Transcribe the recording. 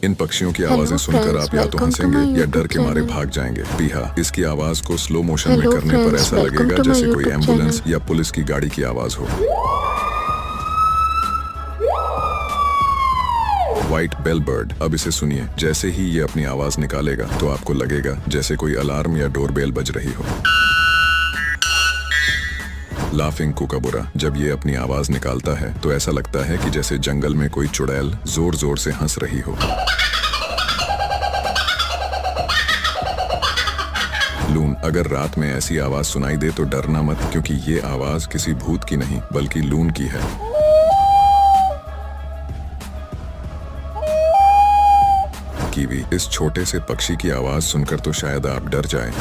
इन पक्षियों की आवाजें सुनकर आप या तो हंसेंगे या डर के मारे भाग जाएंगे। पीहा, इसकी आवाज को स्लो मोशन में करने पर ऐसा लगेगा जैसे कोई एम्बुलेंस या पुलिस की गाड़ी की आवाज हो। व्हाइट बेल बर्ड, अब इसे सुनिए। जैसे ही ये अपनी आवाज निकालेगा तो आपको लगेगा जैसे कोई अलार्म या डोरबेल बज रही हो। लाफिंग कुकाबुरा, जब ये अपनी आवाज निकालता है तो ऐसा लगता है कि जैसे जंगल में कोई चुड़ैल जोर जोर से हंस रही हो। लून, अगर रात में ऐसी आवाज सुनाई दे तो डरना मत, क्योंकि ये आवाज किसी भूत की नहीं बल्कि लून की है। कीवी, इस छोटे से पक्षी की आवाज सुनकर तो शायद आप डर जाएं।